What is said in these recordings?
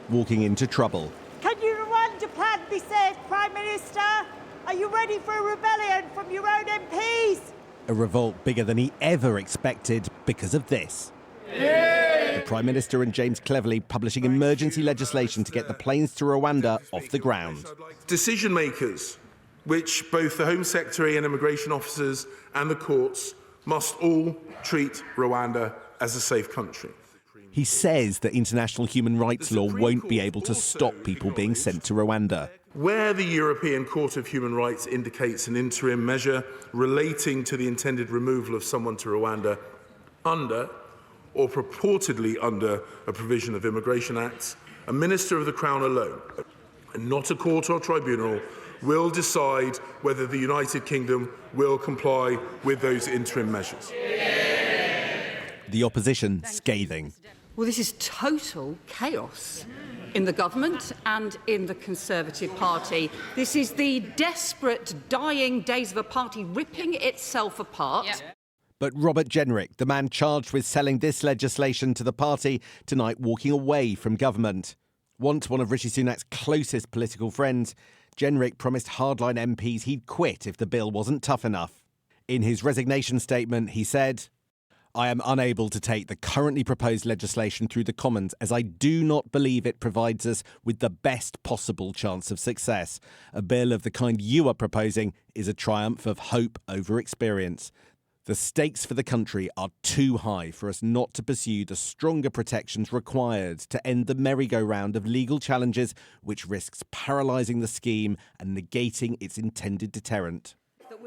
walking into trouble. Can your Rwanda plan be saved, Prime Minister? Are you ready for a rebellion from your own MPs? A revolt bigger than he ever expected because of this. The Prime Minister and James Cleverly publishing emergency legislation to get the planes to Rwanda off the ground. Decision makers, which both the Home Secretary and immigration officers and the courts must all treat Rwanda as a safe country. He says that international human rights law won't be able to stop people being sent to Rwanda. Where the European Court of Human Rights indicates an interim measure relating to the intended removal of someone to Rwanda under or purportedly under a provision of immigration acts, a Minister of the Crown alone, and not a court or tribunal, will decide whether the United Kingdom will comply with those interim measures. The opposition scathing. Well, this is total chaos in the government and in the Conservative Party. This is the desperate, dying days of a party ripping itself apart. Yep. But Robert Jenrick, the man charged with selling this legislation to the party, tonight walking away from government. Once one of Rishi Sunak's closest political friends, Jenrick promised hardline MPs he'd quit if the bill wasn't tough enough. In his resignation statement, he said, "I am unable to take the currently proposed legislation through the Commons as I do not believe it provides us with the best possible chance of success. A bill of the kind you are proposing is a triumph of hope over experience. The stakes for the country are too high for us not to pursue the stronger protections required to end the merry-go-round of legal challenges which risks paralysing the scheme and negating its intended deterrent."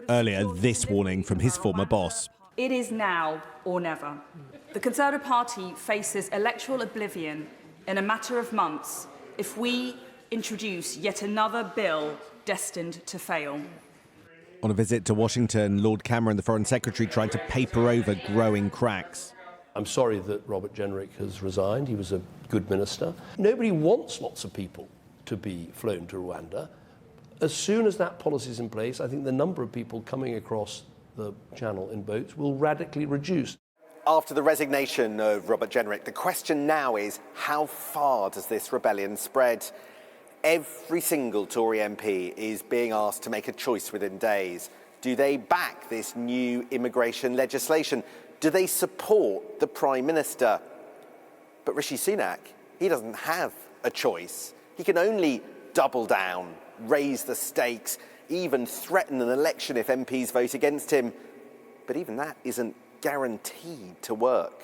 Earlier, this warning from his former boss. It is now or never. The Conservative Party faces electoral oblivion in a matter of months if we introduce yet another bill destined to fail. On a visit to Washington, Lord Cameron, the Foreign Secretary, tried to paper over growing cracks. I'm sorry that Robert Jenrick has resigned. He was a good minister. Nobody wants lots of people to be flown to Rwanda. As soon as that policy is in place, I think the number of people coming across the channel in boats will radically reduce. After the resignation of Robert Jenrick, the question now is, how far does this rebellion spread? Every single Tory MP is being asked to make a choice within days. Do they back this new immigration legislation? Do they support the Prime Minister? But Rishi Sunak, he doesn't have a choice. He can only double down, raise the stakes, even threaten an election if MPs vote against him. But even that isn't guaranteed to work.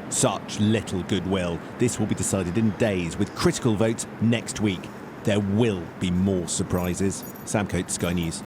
Such little goodwill. This will be decided in days, with critical votes next week. There will be more surprises. Sam Coates, Sky News.